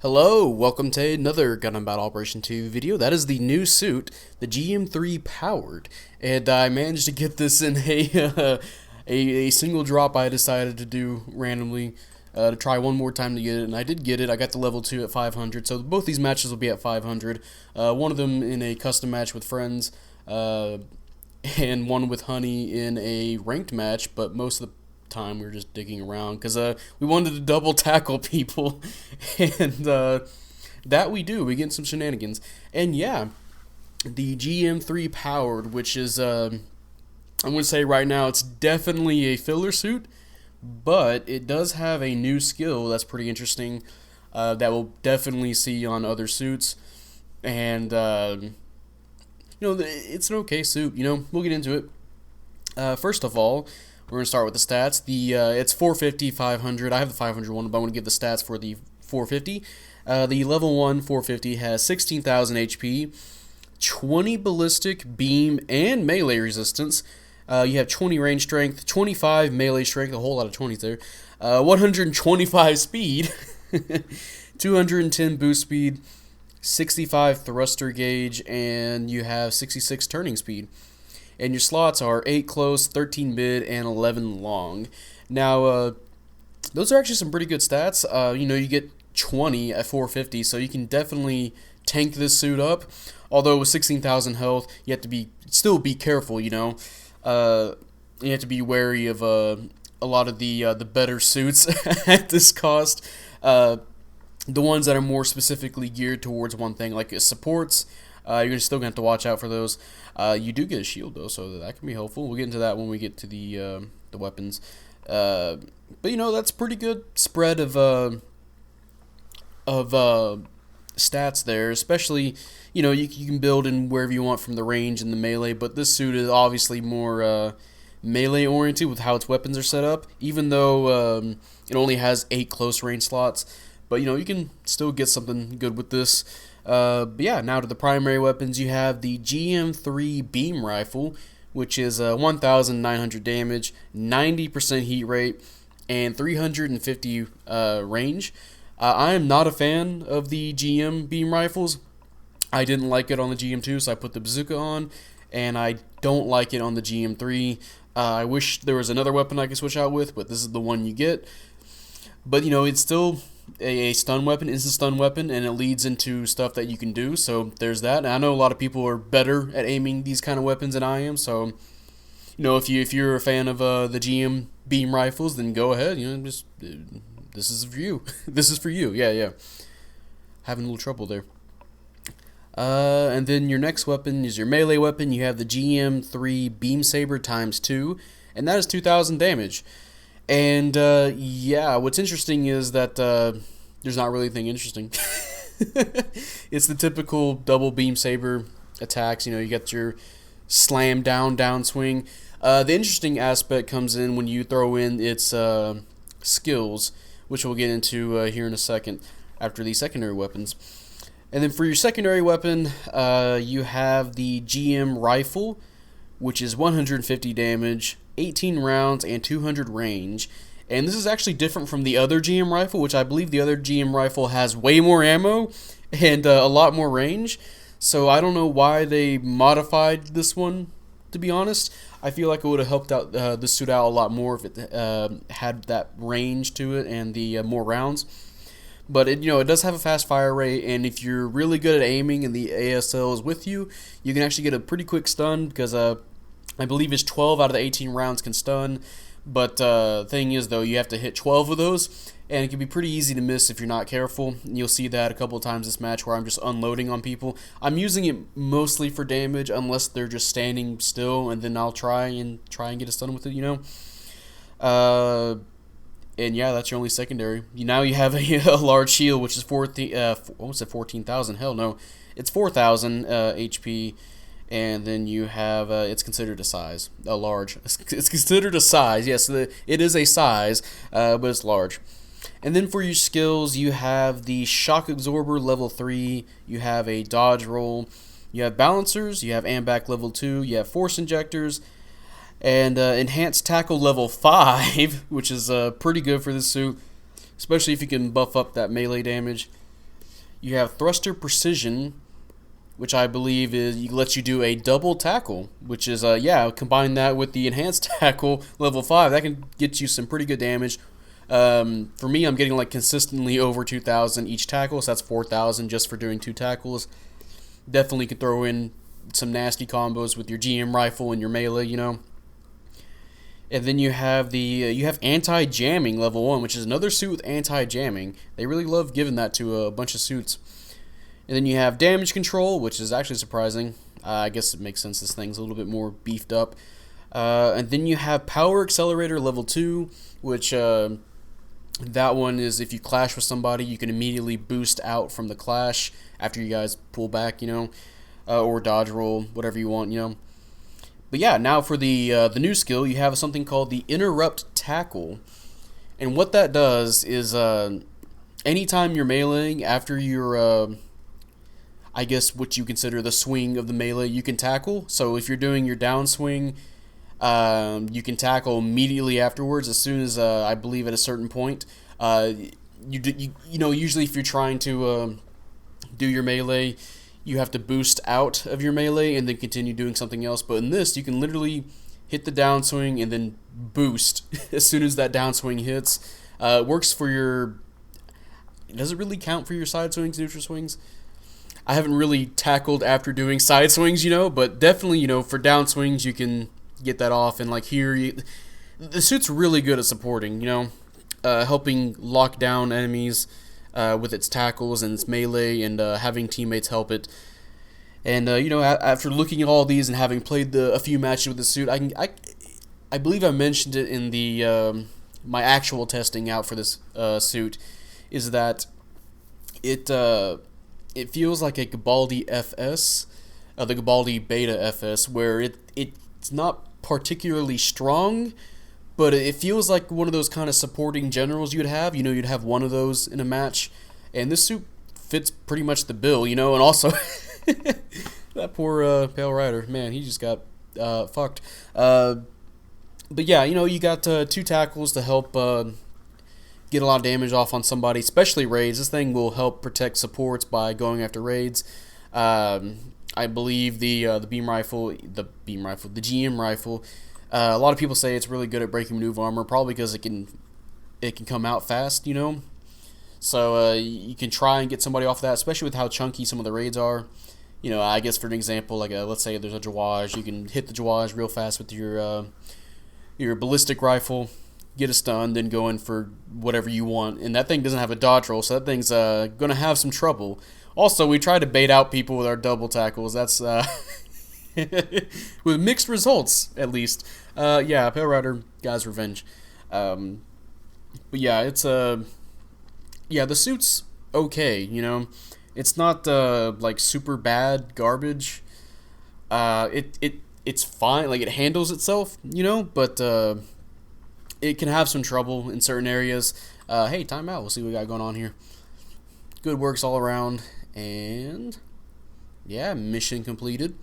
Hello, welcome to another Gundam Battle Operation 2 video. That is the new suit, the GM3 Powered, and I managed to get this in a single drop I decided to do randomly to try one more time to get it, and I did get it. I got the level 2 at 500, so both these matches will be at 500. One of them in a custom match with friends, and one with Honey in a ranked match, but most of the time we were just digging around because we wanted to double tackle people and that we do. We get some shenanigans. And yeah, the GM3 Powered, which is I'm going to say right now it's definitely a filler suit, but it does have a new skill that's pretty interesting that we'll definitely see on other suits. And it's an okay suit. We'll get into it. First of all, we're going to start with the stats. It's 450, 500. I have the 500 one, but I want to give the stats for the 450. The level 1 450 has 16,000 HP, 20 ballistic, beam, and melee resistance. You have 20 range strength, 25 melee strength, a whole lot of 20s there, 125 speed, 210 boost speed, 65 thruster gauge, and you have 66 turning speed. And your slots are 8 close, 13 mid, and 11 long. Now, those are actually some pretty good stats. You get 20 at 450, so you can definitely tank this suit up. Although with 16,000 health, you have to still be careful. You have to be wary of a lot of the better suits at this cost. The ones that are more specifically geared towards one thing, like supports. You're still going to have to watch out for those. You do get a shield, though, so that can be helpful. We'll get into that when we get to the weapons. But, that's pretty good spread of stats there. Especially, you can build in wherever you want from the range and the melee. But this suit is obviously more melee-oriented with how its weapons are set up. Even though it only has 8 close range slots. But, you can still get something good with this. But yeah, now to the primary weapons. You have the GM3 beam rifle, which is 1,900 damage, 90% heat rate, and 350 range. I am not a fan of the GM beam rifles. I didn't like it on the GM2, so I put the bazooka on, and I don't like it on the GM3. I wish there was another weapon I could switch out with, but this is the one you get. But, it's still a stun weapon, instant stun weapon, and it leads into stuff that you can do, so there's that. And I know a lot of people are better at aiming these kind of weapons than I am, so, if you're a fan of the GM beam rifles, then go ahead, this is for you. This is for you, yeah. Having a little trouble there. And then your next weapon is your melee weapon. You have the GM3 Beam Saber ×2, and that is 2,000 damage. And, what's interesting is that there's not really anything interesting. It's the typical double beam saber attacks. You got your slam down swing. The interesting aspect comes in when you throw in its skills, which we'll get into here in a second after the secondary weapons. And then for your secondary weapon, you have the GM rifle, which is 150 damage, 18 rounds, and 200 range. And this is actually different from the other GM rifle, which I believe the other GM rifle has way more ammo and a lot more range. So I don't know why they modified this one, to be honest. I feel like it would have helped out this suit out a lot more if it had that range to it and the more rounds. But it does have a fast fire rate, and if you're really good at aiming and the ASL is with you, you can actually get a pretty quick stun because I believe it's 12 out of the 18 rounds can stun. But thing is, though, you have to hit 12 of those, and it can be pretty easy to miss if you're not careful. And you'll see that a couple of times this match where I'm just unloading on people. I'm using it mostly for damage unless they're just standing still, and then I'll try and get a stun with it, And yeah, that's your only secondary. Now you have a large shield, which is 14,000. Hell no, it's 4,000 HP, and then you have it's considered a size, a large. It's considered a size. Yes, it is a size, but it's large. And then for your skills, you have the shock absorber level 3. You have a dodge roll. You have balancers. You have AMBAC level 2. You have force injectors. And enhanced tackle level 5, which is pretty good for this suit, especially if you can buff up that melee damage. You have thruster precision, which I believe lets you do a double tackle, which is yeah, combine that with the enhanced tackle level 5, that can get you some pretty good damage. For me, I'm getting like consistently over 2,000 each tackle, so that's 4,000 just for doing 2 tackles. Definitely could throw in some nasty combos with your GM rifle and your melee, you know. And then you have anti-jamming level 1, which is another suit with anti-jamming. They really love giving that to a bunch of suits. And then you have damage control, which is actually surprising. I guess it makes sense, this thing's a little bit more beefed up. And then you have power accelerator level 2, which that one is if you clash with somebody, you can immediately boost out from the clash after you guys pull back, you know, or dodge roll, whatever you want, you know. But yeah, now for the new skill, you have something called the Interrupt Tackle. And what that does is anytime you're meleeing after your, I guess what you consider the swing of the melee, you can tackle. So if you're doing your downswing, you can tackle immediately afterwards as soon as, I believe at a certain point. You know, usually if you're trying to do your melee, you have to boost out of your melee and then continue doing something else. But in this, you can literally hit the downswing and then boost as soon as that downswing hits. It works for your... Does it really count for your side swings, neutral swings? I haven't really tackled after doing side swings, you know, but definitely, you know, for downswings, you can get that off. And like here, the suit's really good at supporting, you know, helping lock down enemies with its tackles and its melee, and having teammates help it. And you know, after looking at all these and having played a few matches with the suit, I believe I mentioned it in the my actual testing out for this suit, is that it feels like a Gabaldi FS, the Gabaldi Beta FS, where it's not particularly strong, but it feels like one of those kind of supporting generals you'd have. You know, you'd have one of those in a match, and this suit fits pretty much the bill, you know. And also, that poor Pale Rider, man, he just got fucked. But yeah, you know, you got 2 tackles to help get a lot of damage off on somebody, especially raids. This thing will help protect supports by going after raids. I believe the GM rifle. A lot of people say it's really good at breaking maneuver armor, probably because it can come out fast, you know. So you can try and get somebody off of that, especially with how chunky some of the raids are. You know, I guess for an example, like let's say there's a Jawaj, you can hit the Jawaj real fast with your ballistic rifle, get a stun, then go in for whatever you want. And that thing doesn't have a dodge roll, so that thing's gonna have some trouble. Also, we try to bait out people with our double tackles. That's with mixed results, at least. Yeah, Pale Rider, Guy's Revenge. But yeah, it's yeah, the suit's okay, you know. It's not like super bad garbage. It's fine, like it handles itself, you know, but it can have some trouble in certain areas. Hey, time out. We'll see what we got going on here. Good works all around, and yeah, mission completed.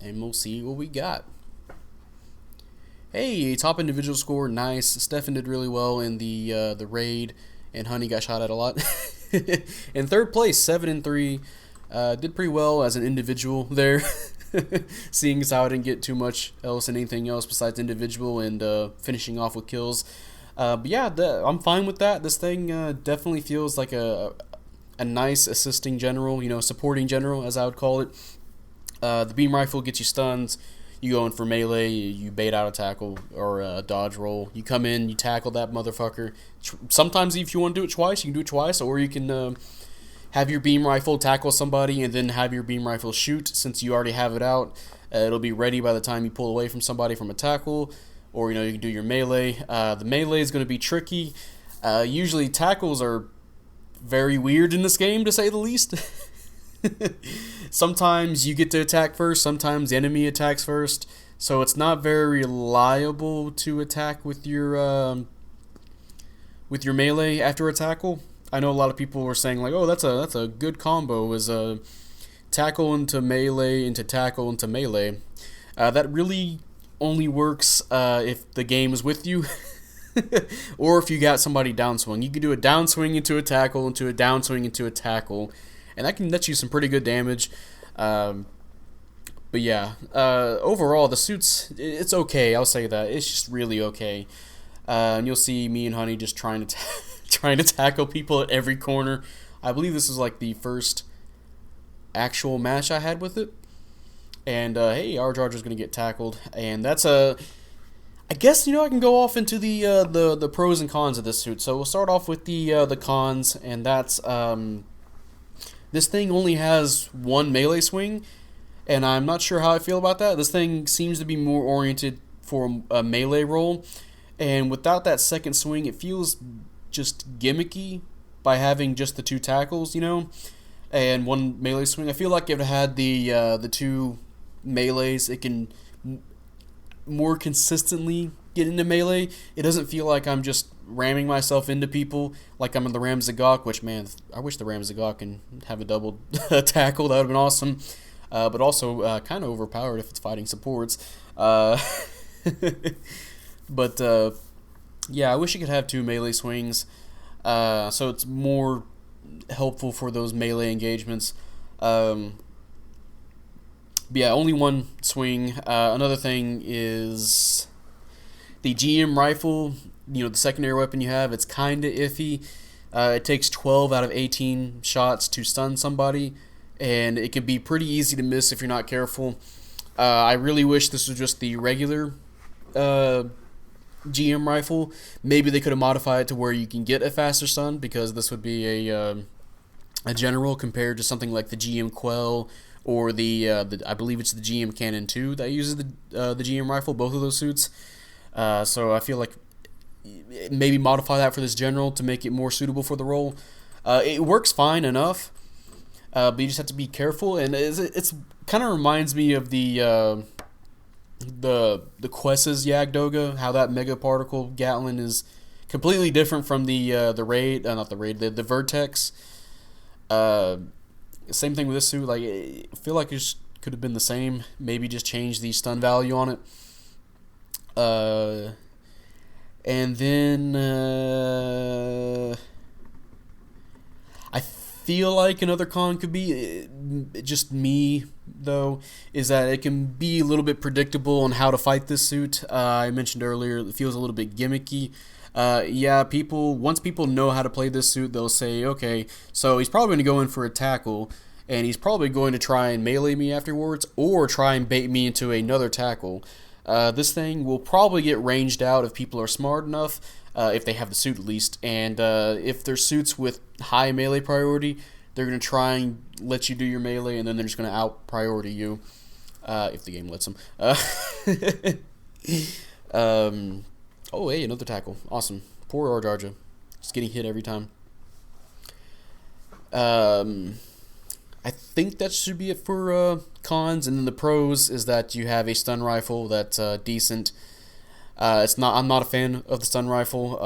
And we'll see what we got. Hey, top individual score, nice. Stefan did really well in the raid, and Honey got shot at a lot. In third place, 7-3, did pretty well as an individual there. Seeing as how I didn't get too much else in anything else besides individual and finishing off with kills. But yeah, I'm fine with that. This thing definitely feels like a nice assisting general, you know, supporting general as I would call it. The beam rifle gets you stuns. You go in for melee, you bait out a tackle or a dodge roll. You come in, you tackle that motherfucker. Sometimes if you want to do it twice, you can do it twice, or you can have your beam rifle tackle somebody and then have your beam rifle shoot. Since you already have it out, it'll be ready by the time you pull away from somebody from a tackle, or you know, you can do your melee. The melee is going to be tricky. Usually tackles are very weird in this game, to say the least. Sometimes you get to attack first, sometimes the enemy attacks first, so it's not very reliable to attack with your melee after a tackle. I know a lot of people were saying like, oh, that's a good combo, is a tackle into melee into tackle into melee. That really only works if the game is with you. Or if you got somebody downswing, you can do a downswing into a tackle, into a downswing into a tackle, and that can net you some pretty good damage. Um, but yeah, overall the suits it's okay. I'll say that it's just really okay. And you'll see me and Honey just trying to trying to tackle people at every corner. I believe this is like the first actual match I had with it. And hey, our Charger's gonna get tackled, and that's a. I guess I can go off into the pros and cons of this suit. So we'll start off with the cons, and that's this thing only has one melee swing, and I'm not sure how I feel about that. This thing seems to be more oriented for a melee role, and without that second swing, it feels just gimmicky by having just the two tackles, and one melee swing. I feel like if it had the two melees, it can more consistently get into melee. It doesn't feel like I'm just ramming myself into people like I'm in the Ram Zagok, which, man, I wish the Ram Zagok can have a double tackle. That would have been awesome. But also kind of overpowered if it's fighting supports. But yeah, I wish it could have two melee swings, so it's more helpful for those melee engagements. But yeah, only one swing. Another thing is the GM rifle. The secondary weapon you have, it's kind of iffy. It takes 12 out of 18 shots to stun somebody, and it can be pretty easy to miss if you're not careful. I really wish this was just the regular GM rifle. Maybe they could have modified it to where you can get a faster stun, because this would be a general compared to something like the GM Quell or the I believe it's the GM Cannon 2 that uses the GM rifle, both of those suits. So I feel like maybe modify that for this general to make it more suitable for the role. It works fine enough, but you just have to be careful. And it's kind of reminds me of the Quessa's Yagdoga, how that Mega Particle Gatlin is completely different from the Raid, not the Raid, the Vertex. Same thing with this suit. Like, I feel like it could have been the same. Maybe just change the stun value on it. And then I feel like another con could be just me, though, is that it can be a little bit predictable on how to fight this suit. I mentioned earlier it feels a little bit gimmicky. Yeah, once people know how to play this suit, they'll say, okay, so he's probably going to go in for a tackle, and he's probably going to try and melee me afterwards, or try and bait me into another tackle. This thing will probably get ranged out if people are smart enough, if they have the suit at least, and if there's suits with high melee priority, they're going to try and let you do your melee, and then they're just going to out-priority you, if the game lets them. Oh, hey, another tackle. Awesome. Poor Arjarja. Just getting hit every time. I think that should be it for cons. And then the pros is that you have a stun rifle that's decent. I'm not a fan of the stun rifle.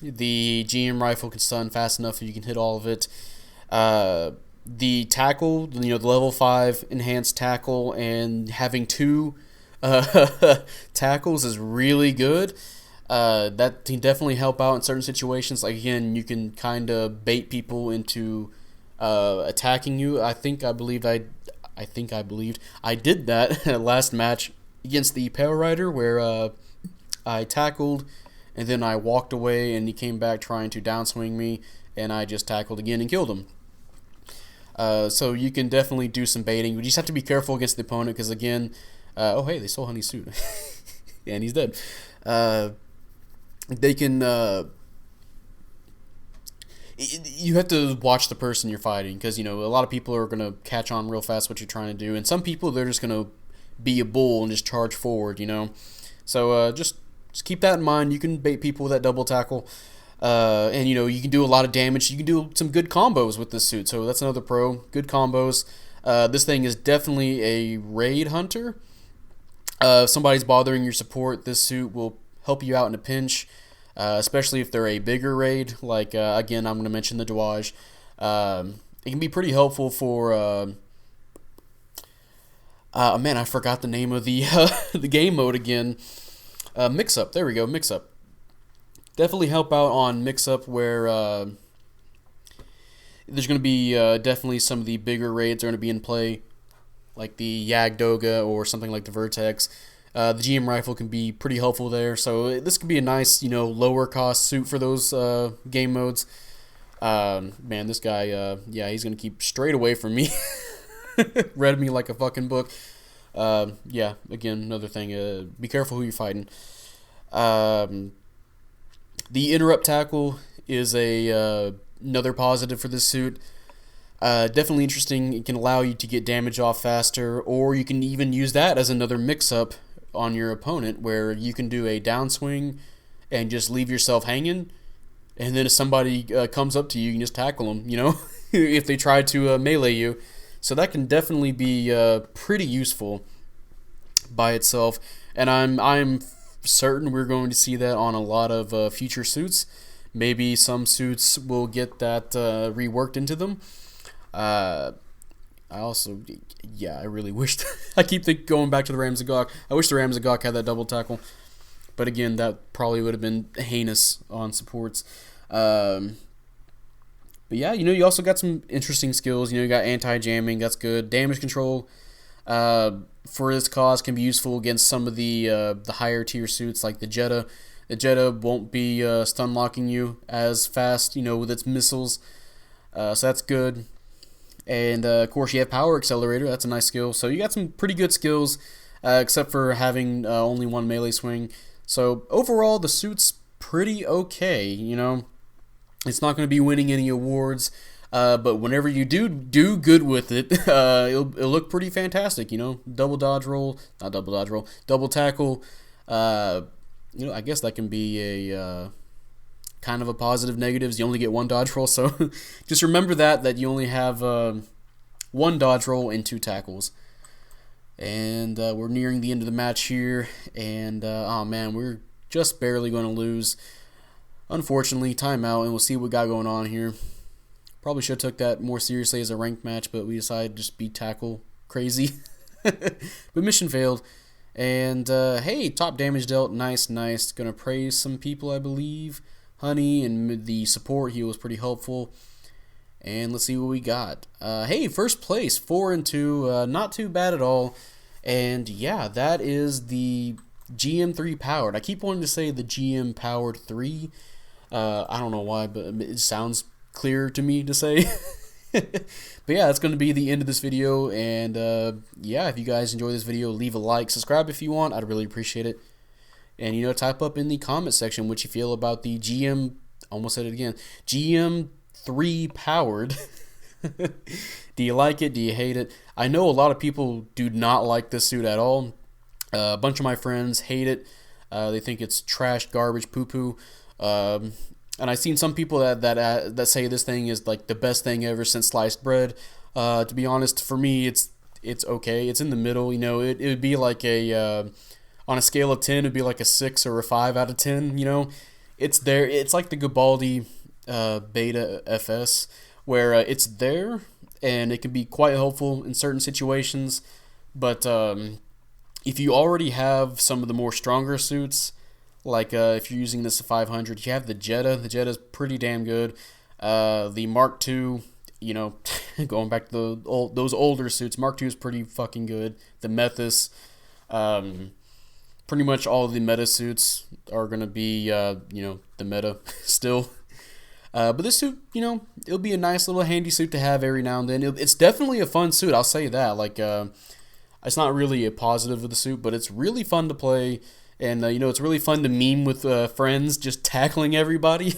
The GM rifle can stun fast enough that you can hit all of it. The tackle, the level 5 enhanced tackle, and having two tackles is really good. That can definitely help out in certain situations. Like, again, you can kind of bait people into attacking you. I believed I did that last match against the Pale Rider, where I tackled and then I walked away and he came back trying to downswing me, and I just tackled again and killed him. So you can definitely do some baiting. You just have to be careful against the opponent, because again, oh hey, they stole Honey's suit, and he's dead. They can. You have to watch the person you're fighting, because a lot of people are gonna catch on real fast what you're trying to do, and some people, they're just gonna be a bull and just charge forward. So just keep that in mind. You can bait people with that double tackle. And you can do a lot of damage. You can do some good combos with this suit, so that's another pro. Good combos. This thing is definitely a raid hunter. If somebody's bothering your support, this suit will help you out in a pinch, especially if they're a bigger raid. Like, again, I'm going to mention the Dwaj. It can be pretty helpful for... man, I forgot the name of the the game mode again. Mix-up. There we go, Mix-up. definitely help out on mix-up where there's going to be definitely some of the bigger raids are going to be in play, like the Yagdoga or something like the Vertex. The GM rifle can be pretty helpful there, so this could be a nice, lower cost suit for those game modes. Man, this guy, yeah, he's gonna keep straight away from me. Read me like a fucking book. Yeah, again, another thing, be careful who you're fighting. The interrupt tackle is another positive for this suit. Definitely interesting. It can allow you to get damage off faster, or you can even use that as another mix-up on your opponent, where you can do a downswing and just leave yourself hanging, and then if somebody comes up to you, you can just tackle them, if they try to melee you. So that can definitely be pretty useful by itself, and I'm certain we're going to see that on a lot of future suits. Maybe some suits will get that reworked into them. I also, yeah, I really wished. I keep going back to the Ramzagok. I wish the Ramzagok had that double tackle, but again, that probably would have been heinous on supports. But yeah, you also got some interesting skills. You got anti-jamming, that's good. Damage control, for this cause, can be useful against some of the higher tier suits like the Jetta. The Jetta won't be stun locking you as fast, with its missiles, so that's good. And of course, you have Power Accelerator. That's a nice skill. So you got some pretty good skills, except for having only one melee swing. So overall, the suit's pretty okay. It's not going to be winning any awards, but whenever you do good with it, it'll look pretty fantastic. Double dodge roll, not double dodge roll, double tackle. I guess that can be a kind of a positive negatives. You only get one dodge roll, so just remember that you only have one dodge roll and 2 tackles. And we're nearing the end of the match here, and oh man, we're just barely going to lose. Unfortunately, timeout, and we'll see what we got going on here. Probably should have took that more seriously as a ranked match, but we decided to just be tackle crazy. But mission failed. And hey, top damage dealt, nice. Gonna praise some people, I believe. Honey and the support, he was pretty helpful. And let's see what we got. Hey, first place, 4-2, not too bad at all. And yeah, that is the GM3 Powered. I keep wanting to say the GM Powered 3. I don't know why, but it sounds clearer to me to say. But yeah, that's going to be the end of this video. And yeah, if you guys enjoy this video, leave a like, subscribe if you want. I'd really appreciate it. And, type up in the comment section what you feel about the almost said it again, GM3 Powered. Do you like it? Do you hate it? I know a lot of people do not like this suit at all. A bunch of my friends hate it. They think it's trash, garbage, poo-poo. And I've seen some people that say this thing is like the best thing ever since sliced bread. To be honest, for me, it's okay. It's in the middle. It would be like on a scale of 10, it'd be like a 6 or a 5 out of 10. It's there. It's like the Garibaldi Beta FS, where it's there and it can be quite helpful in certain situations. But if you already have some of the more stronger suits, like if you're using this at 500, you have the Jetta. The Jetta's pretty damn good. The Mark II, going back to those older suits, Mark II is pretty fucking good. The Methus, pretty much all of the meta suits are going to be, the meta still. But this suit, it'll be a nice little handy suit to have every now and then. It's definitely a fun suit, I'll say that. Like, it's not really a positive of the suit, but it's really fun to play. And, it's really fun to meme with friends, just tackling everybody.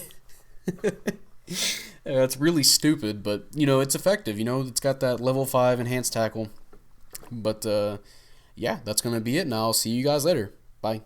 It's really stupid, but, it's effective. It's got that level 5 enhanced tackle. But, yeah, that's going to be it. Now I'll see you guys later. Bye.